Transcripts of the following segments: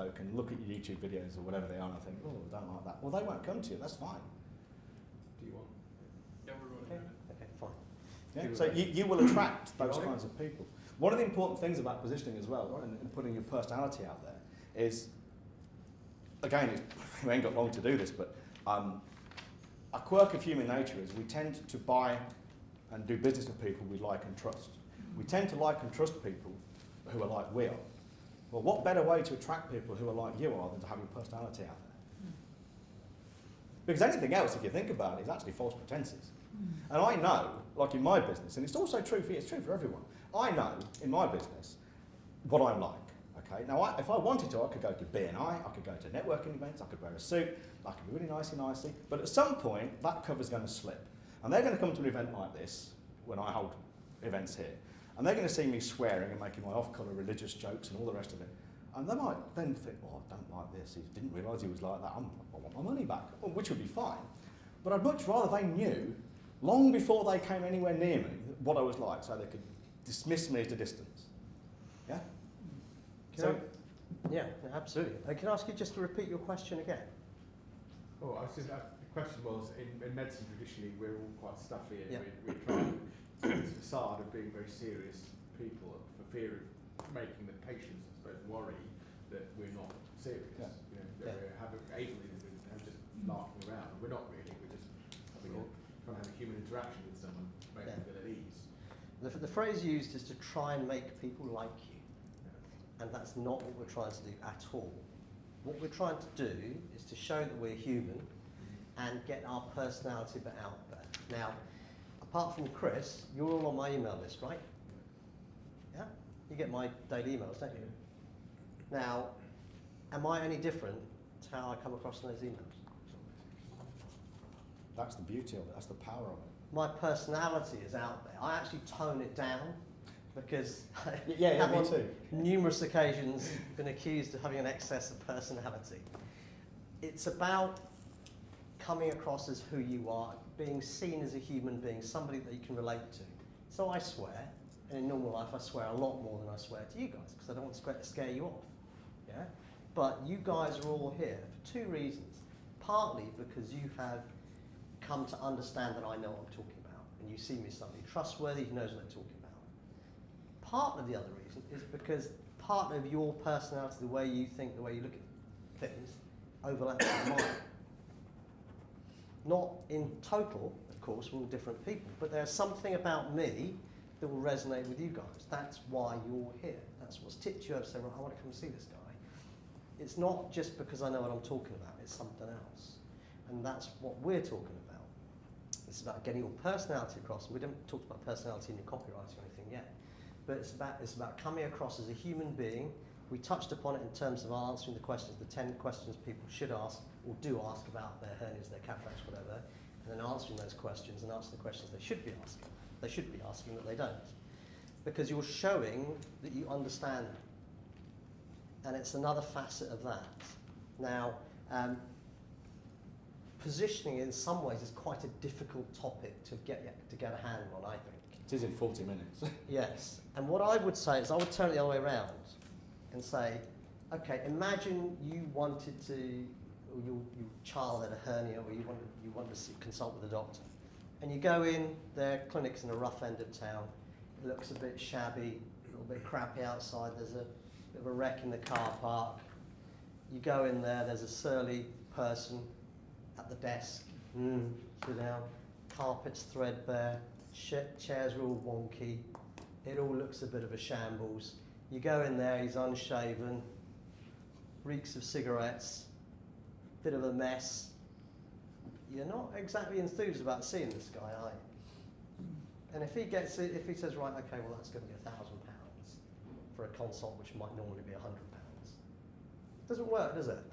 joke and look at your YouTube videos or whatever they are and I think, oh, I don't like that. Well, they won't come to you, that's fine. Do you want? Yeah, we're running. Okay, fine. Yeah? So you will attract those kinds of people. One of the important things about positioning as well, right, and putting your personality out there is, again, we ain't got long to do this, but a quirk of human nature is we tend to buy and do business with people we like and trust. We tend to like and trust people who are like we are. Well, what better way to attract people who are like you are than to have your personality out there? Because anything else, if you think about it, is actually false pretenses. And I know, like in my business, and it's also true for you, it's true for everyone, I know in my business what I'm like. Okay? Now, if I wanted to, I could go to BNI, I could go to networking events, I could wear a suit, I could be really nicey, but at some point, that cover's going to slip. And they're going to come to an event like this, when I hold events here, and they're going to see me swearing and making my off-colour religious jokes and all the rest of it. And they might then think, oh, I don't like this, he didn't realise he was like that, I want my money back, well, which would be fine. But I'd much rather they knew, long before they came anywhere near me, what I was like, so they could dismiss me at a distance. Yeah? Yeah, absolutely. Can I ask you just to repeat your question again? Oh, I was just, the question was, in medicine traditionally, we're all quite stuffy and Yeah. we're trying to this facade of being very serious people for fear of making the patients, I suppose, worry that we're not serious. Yeah. You know, that we're ably and just laughing around. We're not really, we're just trying to have a human interaction with someone, make them feel at ease. The phrase used is to try and make people like you. And that's not what we're trying to do at all. What we're trying to do is to show that we're human and get our personality bit out there. Now, apart from Chris, you're all on my email list, right? Yeah? You get my daily emails, don't you? Now, am I any different to how I come across in those emails? That's the beauty of it, that's the power of it. My personality is out there. I actually tone it down because Yeah, I have me on too. numerous occasions been accused of having an excess of personality. It's about coming across as who you are, being seen as a human being, somebody that you can relate to. So I swear, and in normal life I swear a lot more than I swear to you guys, because I don't want to scare you off. Yeah? But you guys are all here for two reasons. Partly because you have come to understand that I know what I'm talking about, and you see me as somebody trustworthy who knows what they're talking about. Part of the other reason is because part of your personality, the way you think, the way you look at things, overlaps with mine. Not in total, of course, we're all different people, but there's something about me that will resonate with you guys. That's why you're here. That's what's tipped you over to say, well, I want to come see this guy. It's not just because I know what I'm talking about, it's something else. And that's what we're talking about. It's about getting your personality across. We haven't talked about personality in your copywriting or anything yet, but it's about coming across as a human being. We touched upon it in terms of answering the questions, the 10 questions people should ask or do ask about their hernias, their cataracts, whatever, and then answering those questions and answering the questions they should be asking. They should be asking that they don't. Because you're showing that you understand them. And it's another facet of that. Now, positioning in some ways is quite a difficult topic to get a handle on, I think. It is in 40 minutes. Yes, and what I would say is I would turn it the other way around and say, okay, imagine you wanted to, or your child had a hernia, or you wanted to consult with a doctor, and you go in, their clinic's in a rough end of town, it looks a bit shabby, a little bit crappy outside, there's a bit of a wreck in the car park, you go in there, there's a surly person at the desk, sit down, carpet's threadbare, chairs are all wonky, it all looks a bit of a shambles. You go in there, he's unshaven, reeks of cigarettes, bit of a mess. You're not exactly enthused about seeing this guy, are you? And if he says, right, okay, well that's going to be £1,000 for a consult which might normally be £100. Doesn't work, does it?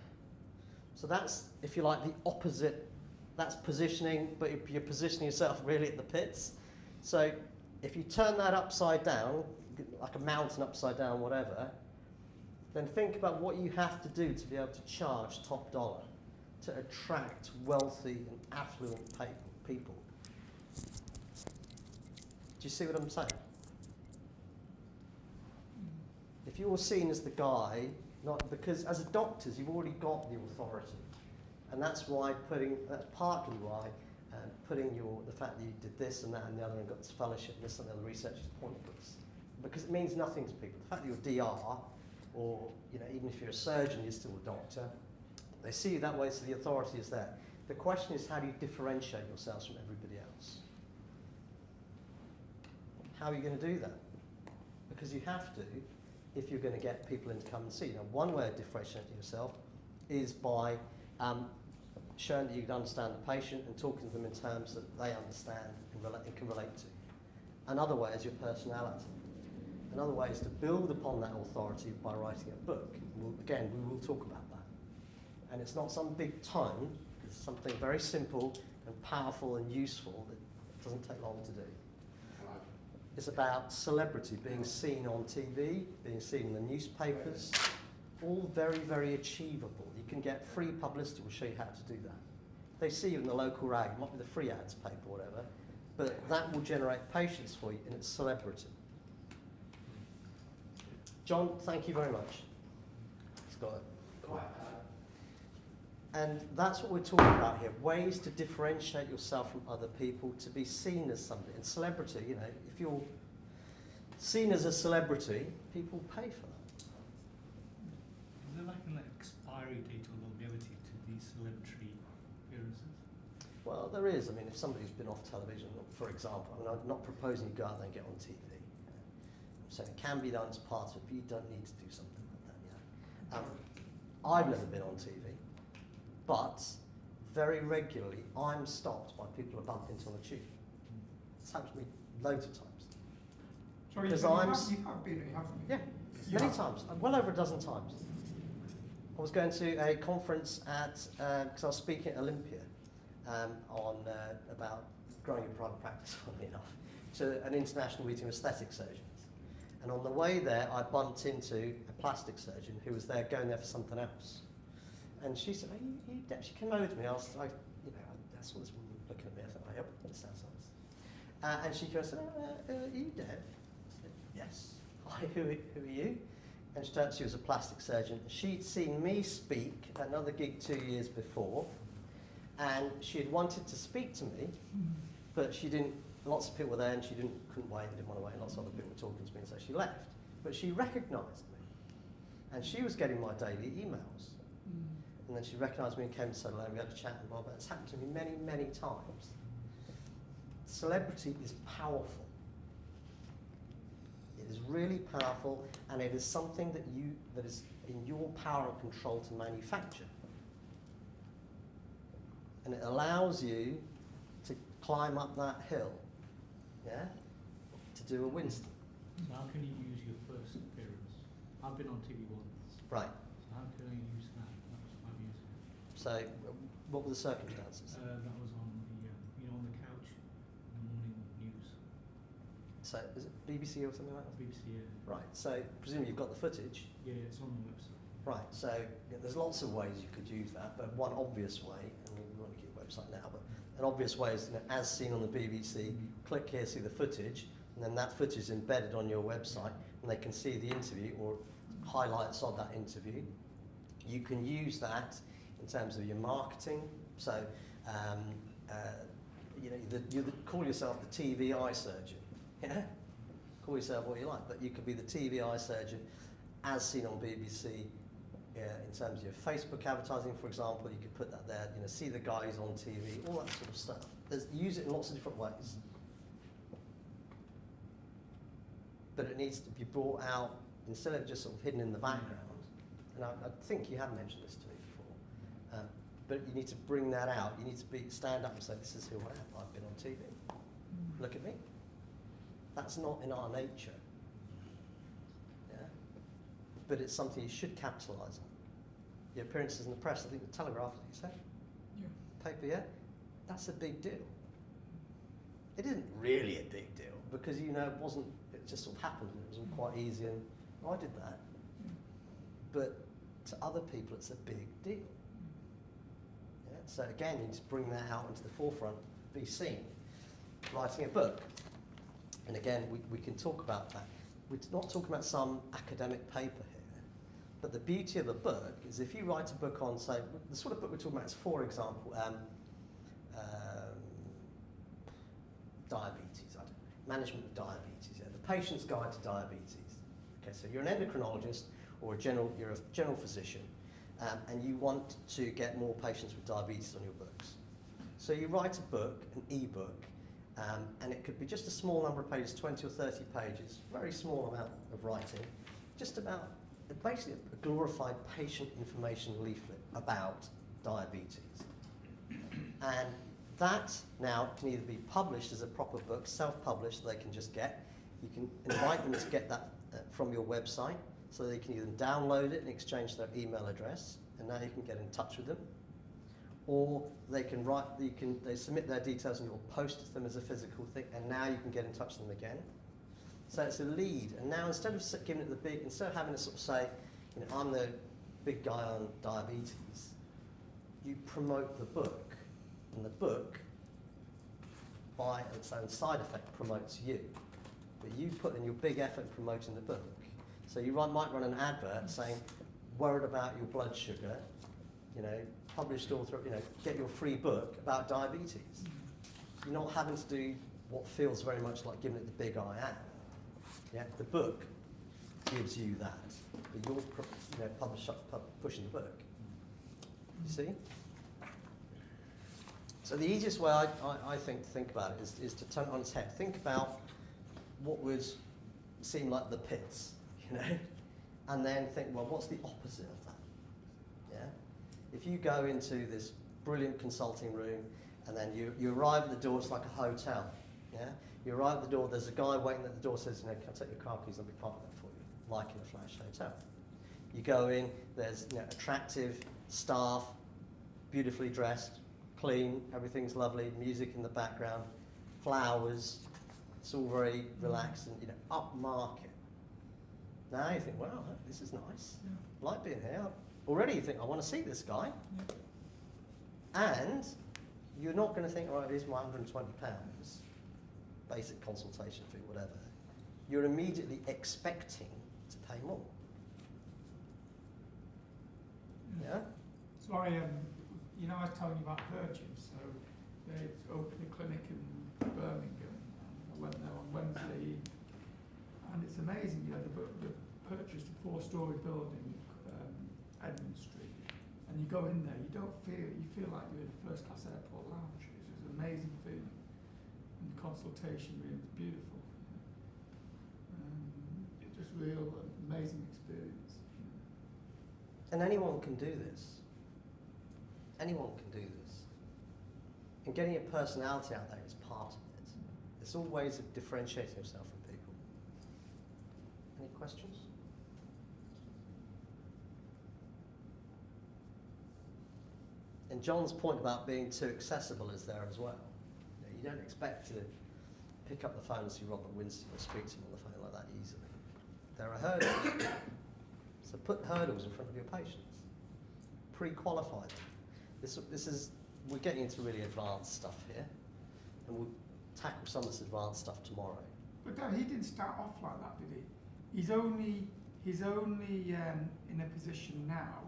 So that's, if you like, the opposite. That's positioning, but you're positioning yourself really at the pits. So if you turn that upside down, like a mountain upside down, whatever, then think about what you have to do to be able to charge top dollar to attract wealthy and affluent people. Do you see what I'm saying? If you're seen as the guy Not because as a doctors, you've already got the authority, and that's partly why putting the fact that you did this and that and the other and got this fellowship and this and the other research is pointless, because it means nothing to people. The fact that you're DR, or even if you're a surgeon, you're still a doctor. They see you that way, so the authority is there. The question is, how do you differentiate yourselves from everybody else? How are you going to do that? Because you have to, if you're going to get people in to come and see. Now, one way of differentiating yourself is by showing that you can understand the patient and talking to them in terms that they understand and can relate to. Another way is your personality. Another way is to build upon that authority by writing a book. Again, we will talk about that. And it's not some big tome, it's something very simple and powerful and useful that doesn't take long to do. It's about celebrity, being seen on TV, being seen in the newspapers, all very, very achievable. You can get free publicity, we'll show you how to do that. They see you in the local rag, it might be the free ads paper or whatever, but that will generate patients for you, and it's celebrity. John, thank you very much. Scott. And that's what we're talking about here, ways to differentiate yourself from other people, to be seen as somebody. And celebrity, if you're seen as a celebrity, people pay for that. Is there like an expiry date or longevity to these celebrity appearances? Well, there is. I mean, if somebody's been off television, for example, I'm not proposing you go out there and get on TV. I'm saying it can be done as part of it, but you don't need to do something like that. I've never been on TV. But very regularly, I'm stopped by people who bump into on the tube. It's happened to me loads of times. Sorry, Because you I'm have been, haven't you? Yeah, You many have. times, well over a dozen times. I was going to a conference because I was speaking at Olympia on about growing your private practice, funnily enough, to an international meeting of aesthetic surgeons. And on the way there, I bumped into a plastic surgeon who was there going there for something else. And she said, "Are you deaf?" She came over to me. I saw this woman looking at me. I thought, "Oh, yep, that sounds nice." And she goes, "Are you deaf?" I said, "Yes." "Hi, who are you?" And she turned out she was a plastic surgeon. She'd seen me speak at another gig 2 years before, and she had wanted to speak to me, but she didn't. Lots of people were there, and she couldn't wait. They didn't want to wait. And lots of other people were talking to me, and so she left. But she recognised me, and she was getting my daily emails. And then she recognised me and came to say hello, and we had a chat and blah, blah. It's happened to me many, many times. Celebrity is powerful. It is really powerful, and it is something that is in your power and control to manufacture. And it allows you to climb up that hill, to do a Winston. So how can you use your first appearance? I've been on TV once. Right. So how can I use that? That was 5 years ago. So, what were the circumstances? That was on the, on the couch in the morning news. So, is it BBC or something like that? BBC, Right. So, presumably you've got the footage. yeah, it's on the website. Right, so there's lots of ways you could use that, but one obvious way, and we won't keep the website now, but an obvious way is, as seen on the BBC, click here, see the footage, and then that footage is embedded on your website, and they can see the interview or highlights of that interview. You can use that in terms of your marketing, so you call yourself the TV eye surgeon, call yourself what you like, but you could be the TV eye surgeon as seen on BBC. In terms of your Facebook advertising, for example, you could put that there, see the guys on TV, all that sort of stuff. Use it in lots of different ways. But it needs to be brought out instead of just sort of hidden in the background. And I think you have mentioned this to me before. But you need to bring that out. You need to stand up and say, "This is who I am. I've been on TV. Look at me." That's not in our nature. But it's something you should capitalise on. Your appearances in the press, I think the Telegraph, as you say, paper, that's a big deal. It isn't really a big deal because it just sort of happened and it was all quite easy and I did that. But to other people, it's a big deal. So again, you need to bring that out into the forefront, be seen. Writing a book, and again, we can talk about that. We're not talking about some academic paper here. But the beauty of a book is if you write a book on, say, the sort of book we're talking about is, for example, diabetes, I don't know, management of diabetes, yeah, the patient's guide to diabetes. Okay, so you're an endocrinologist or you're a general physician, and you want to get more patients with diabetes on your books. So you write a book, an e-book, and it could be just a small number of pages, 20 or 30 pages, very small amount of writing, just about basically a glorified patient information leaflet about diabetes. And that now can either be published as a proper book, self-published, they can just get. You can invite them to get that from your website, so they can either download it and exchange their email address, and now you can get in touch with them. Or they can they submit their details and you'll post them as a physical thing, and now you can get in touch with them again. So it's a lead, and now instead of giving it instead of having to sort of say, you know, I'm the big guy on diabetes, you promote the book, and the book, by its own side effect, promotes you. But you put in your big effort promoting the book. So you might run an advert saying, worried about your blood sugar, you know, published author, you know, get your free book about diabetes. You're not having to do what feels very much like giving it the big I am. Yeah, the book gives you that, but you're pushing the book. You see? So the easiest way I think to think about it is to turn it on its head. Think about what would seem like the pits, you know, and then think, well, what's the opposite of that? Yeah. If you go into this brilliant consulting room, and then you arrive at the door, it's like a hotel. Yeah. You arrive at the door, there's a guy waiting at the door, says, you know, can I take your car keys? I'll be part of that for you, like in a flash hotel. You go in, there's, you know, attractive staff, beautifully dressed, clean, everything's lovely, music in the background, flowers, it's all very relaxed and, you know, upmarket. Now you think, wow, this is nice. Yeah. I like being here. Already you think, I want to see this guy. And you're not going to think, all right, here's my £120, basic consultation fee, whatever. You're immediately expecting to pay more. Yeah? So you know, I was telling you about Virgin, so they opened a clinic in Birmingham, and I went there on Wednesday, and it's amazing, you know, they purchased a 4-storey building, Edmund Street, and you go in there, you feel like you're in a first-class airport lounge. It's just an amazing feeling. And the consultation room is beautiful. It's just real amazing experience. And anyone can do this. Anyone can do this. And getting your personality out there is part of it. It's all ways of differentiating yourself from people. Any questions? And John's point about being too accessible is there as well. You don't expect to pick up the phone and see Robert Winston or speak to him on the phone like that easily. There are hurdles. So put hurdles in front of your patients. Pre-qualify them. We're getting into really advanced stuff here, and we'll tackle some of this advanced stuff tomorrow. But Dad, he didn't start off like that, did he? He's only in a position now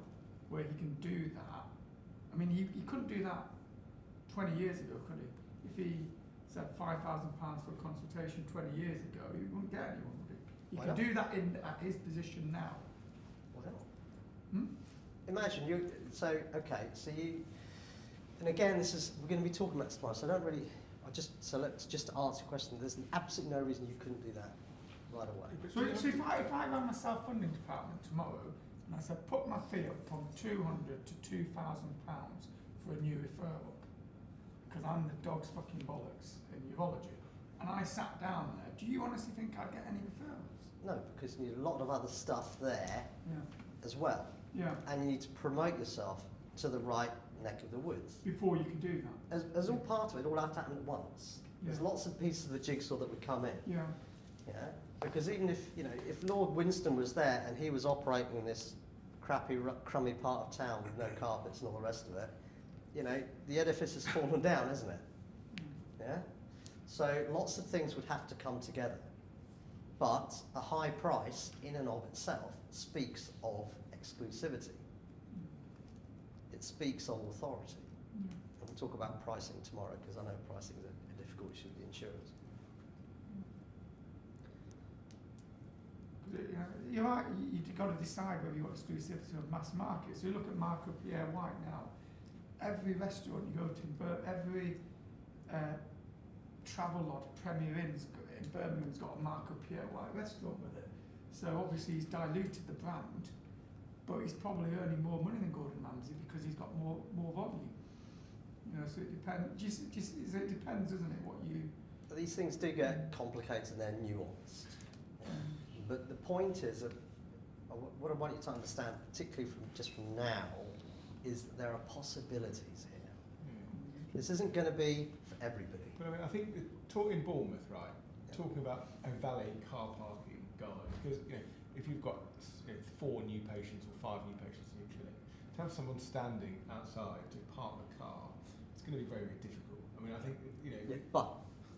where he can do that. I mean, he couldn't do that 20 years ago, could he? If he said £5,000 for a consultation 20 years ago, he wouldn't get anyone, would he? He Why can not? do that at his position now. Well, Hmm? imagine and again, we're going to be talking about this tomorrow, so let's just answer your question. There's absolutely no reason you couldn't do that right away. So if I ran my self-funding department tomorrow, and I said, put my fee up from £200 to £2,000 for a new referral, because I'm the dog's fucking bollocks in urology, and I sat down there, do you honestly think I'd get any referrals? No, because you need a lot of other stuff there Yeah. as well. Yeah. And you need to promote yourself to the right neck of the woods. Before you can do that. As all part of it, all have to happen at once. There's Yeah. lots of pieces of the jigsaw that would come in. Yeah. Yeah, because even if Lord Winston was there and he was operating in this crappy, crummy part of town with no carpets and all the rest of it, the edifice has fallen down, isn't it? Yeah. So lots of things would have to come together, but a high price in and of itself speaks of exclusivity. It speaks of authority. Yeah. And we'll talk about pricing tomorrow, because I know pricing is a difficult issue with the insurers. You've got to decide whether you want exclusivity of mass market. So you look at Marco Pierre White now. Every restaurant you go to, every travel lodge, Premier Inn's in Birmingham's got a Marco Pierre White restaurant with it. So obviously he's diluted the brand, but he's probably earning more money than Gordon Ramsay because he's got more volume. You know, so it depends. It depends, doesn't it? What you. These things do get complicated and they're nuanced. But the point is that what I want you to understand, particularly from now, is that there are possibilities here. This isn't going to be for everybody. But I mean, I think in Bournemouth, right, talking about a valet car parking guide, because if you've got 4 new patients or 5 new patients in your clinic, to have someone standing outside to park the car, it's going to be very, very difficult. I mean, I think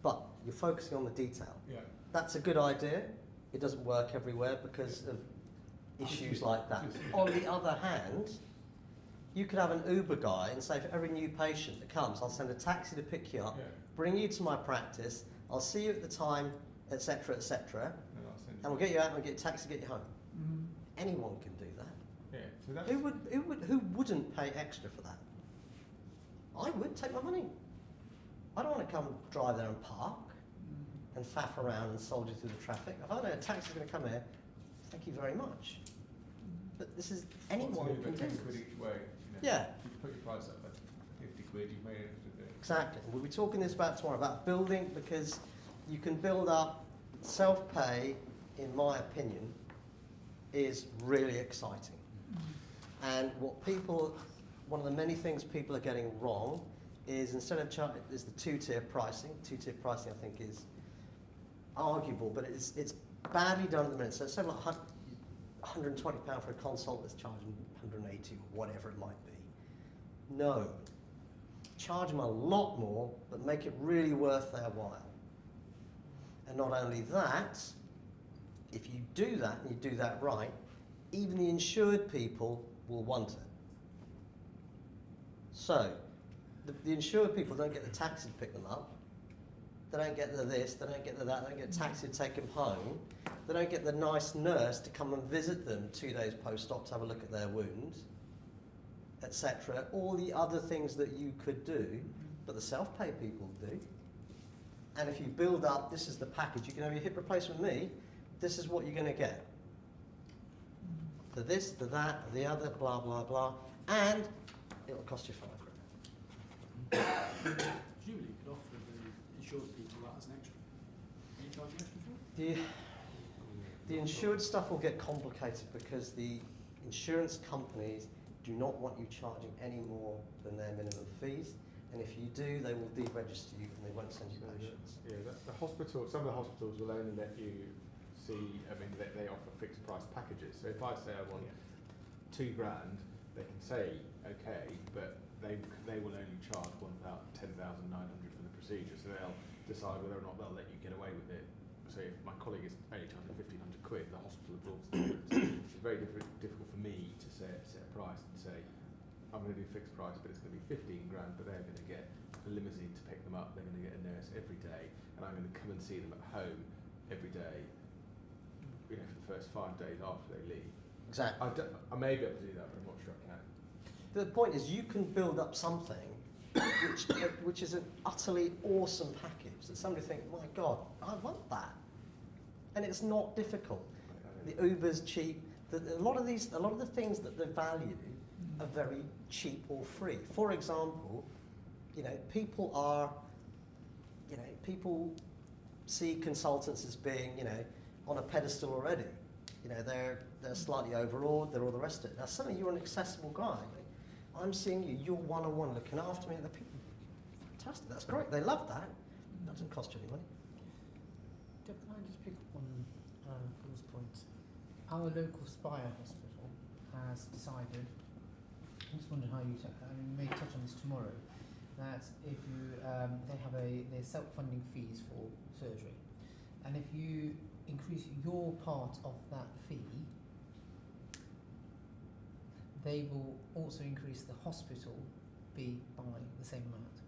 But you're focusing on the detail. Yeah. That's a good idea. It doesn't work everywhere because of issues like that. On the other hand, you could have an Uber guy and say, for every new patient that comes, I'll send a taxi to pick you up, bring you to my practice, I'll see you at the time, etc., etc., and we'll get you out and we'll get a taxi to get you home. Mm. Anyone can do that. Yeah. So that's, Who wouldn't pay extra for that? I would take my money. I don't want to come drive there and park and faff around and soldier through the traffic. If I know a taxi's going to come here, thank you very much. But this is anyone can do 10 this. quid each way. Yeah. You put your price up by 50 quid, you've made an extra bit. Exactly. We'll be talking this about tomorrow, about building, because you can build up self-pay, in my opinion, is really exciting. And one of the many things people are getting wrong is instead of is the two-tier pricing. Two-tier pricing, I think, is arguable, but it's badly done at the minute. So instead of like £120 for a consult, that's charging 180 or whatever it might be. No, charge them a lot more, but make it really worth their while. And not only that, if you do that and you do that right, even the insured people will want it. So, the insured people don't get the taxi to pick them up. They don't get the this, they don't get the that, they don't get a taxi to take them home. They don't get the nice nurse to come and visit them 2 days post-op to have a look at their wound, etc. All the other things that you could do, but the self-pay people do. And if you build up, this is the package, you can have your hip replacement with me, this is what you're going to get. The this, the that, the other, blah, blah, blah, and it'll cost you £5 grand. Presumably you could offer the insured people that as an extra. Are you charging extra for it? The insured stuff will get complicated because the insurance companies do not want you charging any more than their minimum fees, and if you do, they will deregister you and they won't send you patients. Yeah, the hospital. Some of the hospitals will only let you see. I mean, they offer fixed price packages. So if I say I want £2 grand, they can say okay, but they will only charge £10,900 for the procedure. So they'll decide whether or not they'll let you get away with it. So if my colleague is only charging £1,500, the hospital absorbs the difference. It's very difficult for me to set a price and say I'm going to do a fixed price, but it's going to be 15 grand, but they're going to get a limousine to pick them up. They're going to get a nurse every day, and I'm going to come and see them at home every day. For the first 5 days after they leave. Exactly. I may be able to do that, but I'm not sure I can. The point is, you can build up something which is an utterly awesome package that somebody thinks, my God, I want that. And it's not difficult. The Uber's cheap. A lot of the things that they value are very cheap or free. For example, people see consultants as being, on a pedestal already. They're slightly overawed, they're all the rest of it. Now suddenly you're an accessible guy. I'm seeing you, you're one-on-one looking after me, and the people, fantastic, that's great, they love that. That doesn't cost you any money. Can I just pick up on Paul's point? Our local Spire hospital has decided, I just wondered how you, we may touch on this tomorrow, that if you, they have their self-funding fees for surgery, and if you increase your part of that fee, they will also increase the hospital fee by the same amount,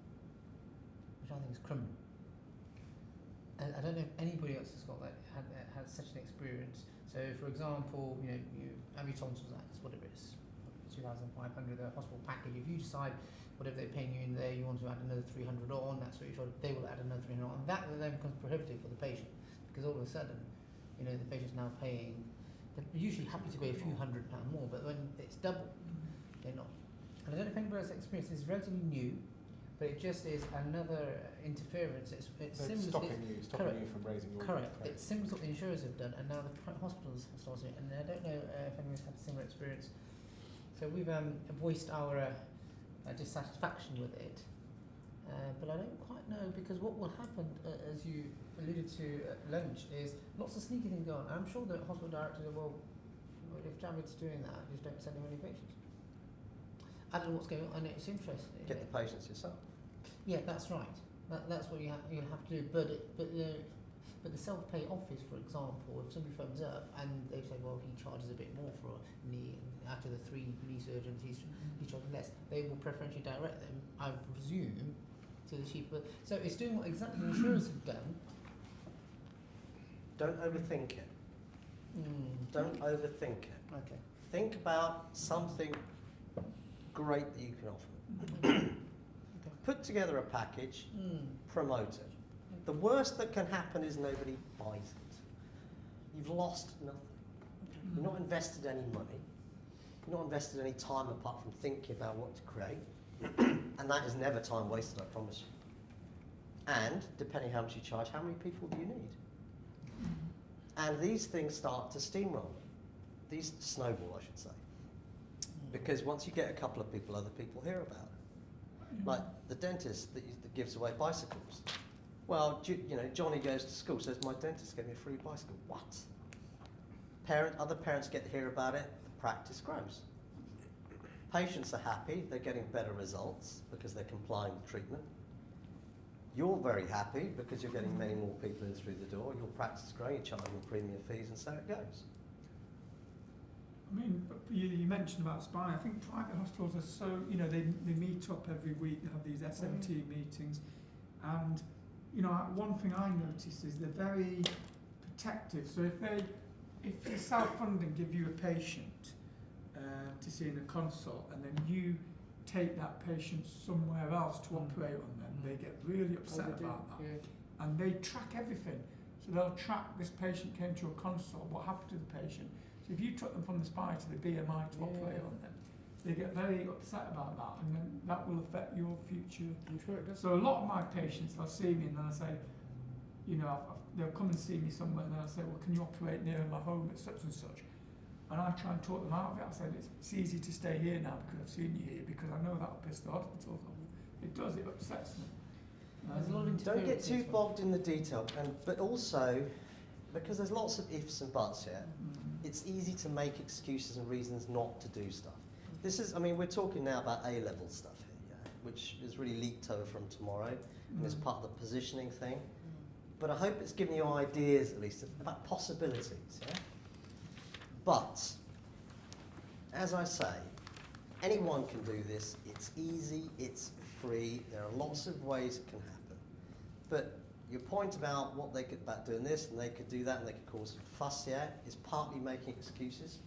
which I think is criminal. And I don't know if anybody else has got that, had such an experience. So, for example, you have your tonsils Act, whatever it is, 2,500, the hospital package. If you decide whatever they're paying you in there, you want to add another 300 on, that's what you should, they will add another 300 on. And that then becomes prohibitive for the patient, because all of a sudden, the patient's now paying, they're usually happy to pay a few £100 more, but when it's double, they're not. And I don't know if anybody else experienced this, it's relatively new, but it just is another interference. It's similar stopping you from raising your correct. price. It's similar to what the insurers have done, and now the hospitals have started it. And I don't know if anyone's had a similar experience. So we've voiced our dissatisfaction with it, but I don't quite know, because what will happen, as you alluded to at lunch, is lots of sneaky things go on. I'm sure the hospital directors are, well, if Javid's doing that, just don't send him any patients. I don't know what's going on, and it's interesting. Get the patients yourself. Yeah, that's right. That's what you'll have to do. But the self-pay office, for example, if somebody phones up and they say, well, he charges a bit more for a knee, and after the 3 knee surgeons, he charges less, they will preferentially direct them, I presume, to the cheaper. So it's doing what exactly the insurers have done. Don't overthink it. Don't overthink it. Okay. Think about something great that you can offer. Put together a package, promote it. The worst that can happen is nobody buys it. You've lost nothing. You're not invested any money. You're not invested any time apart from thinking about what to create. And that is never time wasted, I promise you. And, depending how much you charge, how many people do you need? And these things start to steamroll. These snowball, I should say. Because once you get a couple of people, other people hear about it. Like the dentist that gives away bicycles. Well, Johnny goes to school, says, my dentist gave me a free bicycle. What? Other parents get to hear about it, the practice grows. Patients are happy, they're getting better results because they're complying with treatment. You're very happy because you're getting many more people in through the door, your practice is growing, you're charging premium fees, and so it goes. I mean, you mentioned about spine. I think private hospitals are so, they meet up every week, they have these SMT meetings, and, one thing I notice is they're very protective. So if they're self-funding, give you a patient to see in a consult, and then you take that patient somewhere else to operate on them, they get really upset about that. Yeah. And they track everything. So they'll track this patient came to a consult, what happened to the patient. So if you took them from the spine to the BMI to operate on them, they get very upset about that, and then that will affect your future. I'm sure it does. So a lot of my patients, they'll see me and they'll say, they'll come and see me somewhere, and they'll say, well, can you operate near my home at such and such? And I try and talk them out of it. I said, it's easy to stay here now because I've seen you here, because I know that'll piss the hospitals off. It does, it upsets them. There's a lot of Don't get interference too as well. bogged in the detail, but also, because there's lots of ifs and buts here, it's easy to make excuses and reasons not to do stuff. We're talking now about A-level stuff here, which is really leaked over from tomorrow, and it's part of the positioning thing. But I hope it's given you ideas, at least, about possibilities, yeah? But, as I say, anyone can do this. It's easy, it's free, there are lots of ways it can happen. But your point about about doing this, and they could do that, and they could cause fuss here, is partly making excuses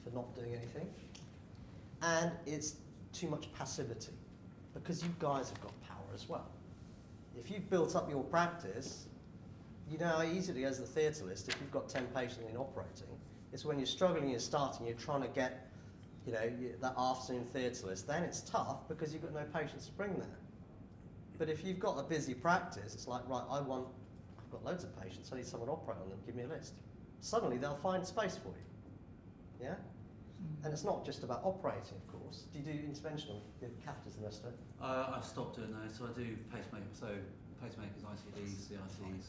for not doing anything. And it's too much passivity, because you guys have got power as well. If you've built up your practice, you know how easily, as the theatre list, if you've got 10 patients in operating, it's when you're struggling, you're starting, you're trying to get, that afternoon theatre list, then it's tough because you've got no patients to bring there. But if you've got a busy practice, it's like, right, I've got loads of patients, I need someone to operate on them, give me a list. Suddenly they'll find space for you, yeah? And it's not just about operating, of course. Do you do interventional, the catheters and the rest of it? I've stopped doing those, so I do pacemakers, pacemakers, ICDs, CRTs,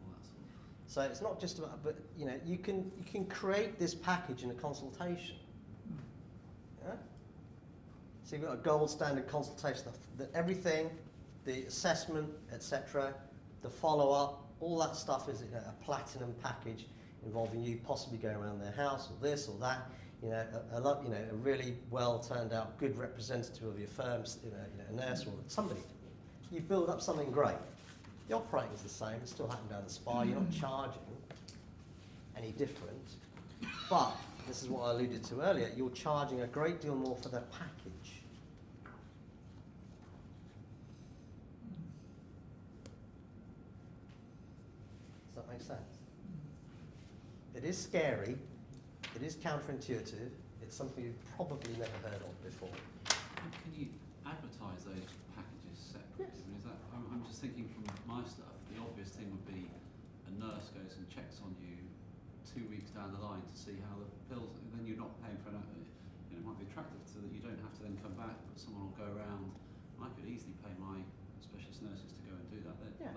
all that sort of. So it's not just about, but you can create this package in a consultation. Yeah? So you've got a gold standard consultation, everything, the assessment, etc., the follow-up, all that stuff is a platinum package involving you possibly going around their house or this or that. you know, a really well turned out, good representative of your firm, a nurse or somebody. You build up something great. The operating's the same, it's still happening down the spine, you're not charging any different. But, this is what I alluded to earlier, you're charging a great deal more for the package. Does that make sense? It is scary, it is counterintuitive, it's something you've probably never heard of before. Can you advertise those packages separately? Yes. I mean, is that, I'm just thinking from my stuff, the obvious thing would be a nurse goes and checks on you 2 weeks down the line to see how the pills, and then you're not paying for it might be attractive so that you don't have to then come back, but someone will go around. I could easily pay my specialist nurses to go and do that. Yeah.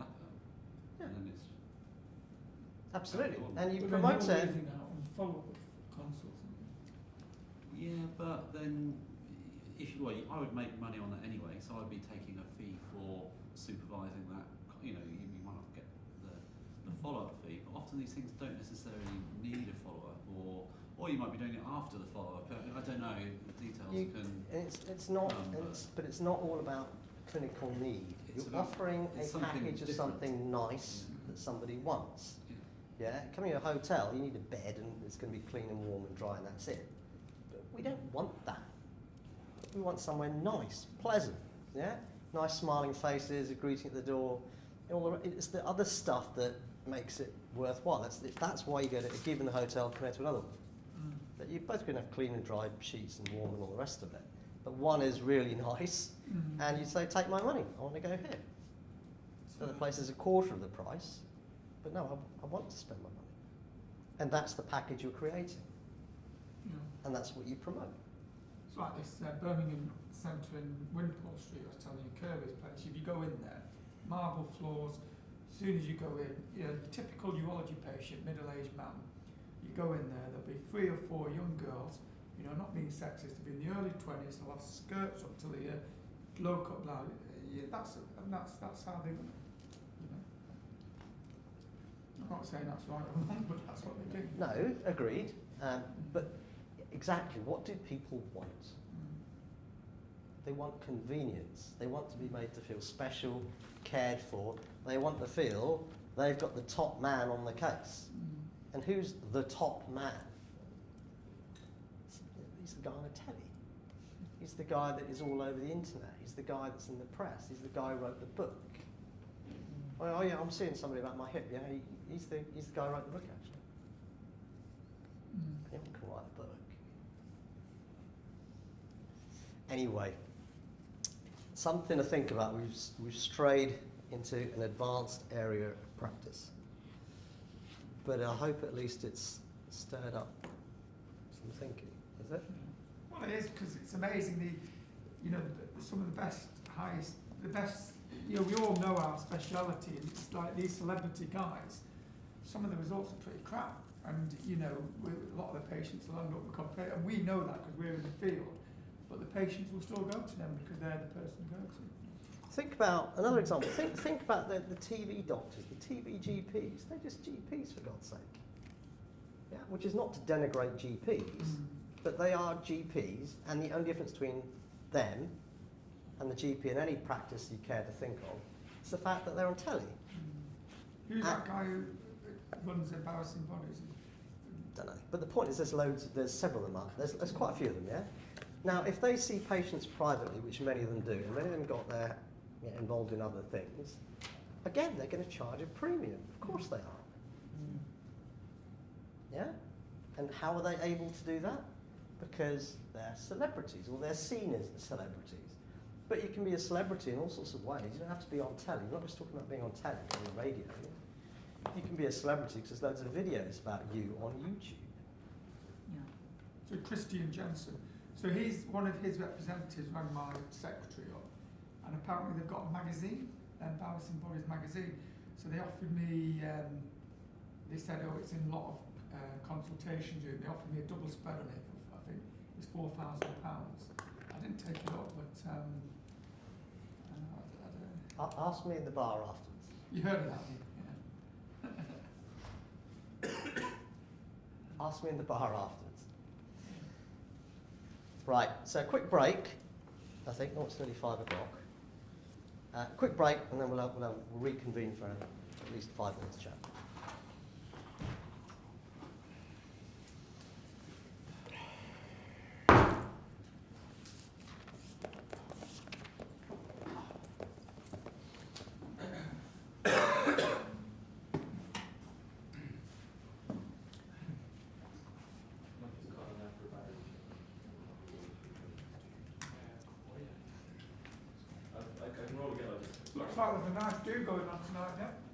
And then it's Absolutely, and you But then promote you're it. losing out on follow-up consults. yeah, but then I would make money on that anyway, so I'd be taking a fee for supervising that. You know, you might not get the follow-up fee, but often these things don't necessarily need a follow-up, or you might be doing it after the follow-up. I don't know. The details can. It's not, but it's not all about clinical need. It's You're offering a it's something package of different. something nice that somebody wants. Yeah. Yeah, coming to a hotel, you need a bed and it's going to be clean and warm and dry and that's it. But we don't want that. We want somewhere nice, pleasant, yeah? Nice smiling faces, a greeting at the door. It's the other stuff that makes it worthwhile. That's why you go to a given hotel compared to another one. That you're both going to have clean and dry sheets and warm and all the rest of it. But one is really nice and you say, take my money, I want to go here. The other place is a quarter of the price. But no, I want to spend my money. And that's the package you're creating. And that's what you promote. It's like this Birmingham Centre in Wimpole Street, I was telling you, Kirby's place. If you go in there, marble floors, as soon as you go in, typical urology patient, middle-aged man, you go in there, there'll be 3 or 4 young girls, not being sexist, they'll be in the early 20s, they'll have skirts up to the low cut blouse. That's how they, I'm not saying that's right or wrong, but that's what they do. No, agreed. But exactly, what do people want? They want convenience. They want to be made to feel special, cared for. They want to feel they've got the top man on the case. And who's the top man? He's the guy on the telly. He's the guy that is all over the internet. He's the guy that's in the press. He's the guy who wrote the book. Oh yeah, I'm seeing somebody about my hip. Yeah, he's the guy who wrote the book actually. Anyone can write a book. Anyway, something to think about. We've strayed into an advanced area of practice, but I hope at least it's stirred up some thinking. Is it? Well, it is, because it's amazing. Some of the best, the best. We all know our speciality, and it's like these celebrity guys. Some of the results are pretty crap, and a lot of the patients will end up with complaint, and we know that because we're in the field. But the patients will still go to them because they're the person to go to. Think about another example. Think about the TV doctors, the TV GPs. They're just GPs, for God's sake. Yeah, which is not to denigrate GPs, but they are GPs, and the only difference between them and the GP in any practice you care to think of is the fact that they're on telly. Who's that guy who runs Embarrassing Bodies? Don't know. But the point is, there's several of them. There's quite a few of them. Yeah. Now, if they see patients privately, which many of them do, and many of them got their involved in other things, again, they're going to charge a premium. Of course they are. Yeah? And how are they able to do that? Because they're celebrities, or they're seen as celebrities. But you can be a celebrity in all sorts of ways. You don't have to be on telly. We're not just talking about being on telly or on the radio. You can be a celebrity because there's loads of videos about you on YouTube. Yeah. So Christian Jensen. So he's one of his representatives rang my secretary up, and apparently they've got a magazine, Embarrassing Bodies magazine. So they offered me, they said, oh, it's in a lot of consultations. They offered me a double spread on it. I think it's £4,000. I didn't take it up, but I don't know. Ask me in the bar afterwards. You heard of that? Yeah. Ask me in the bar afterwards. Right, so quick break. I think, oh, it's nearly 5 o'clock. Quick break, and then we'll reconvene for at least 5 minutes chat. Looks like there's a nice dew going on tonight, yeah?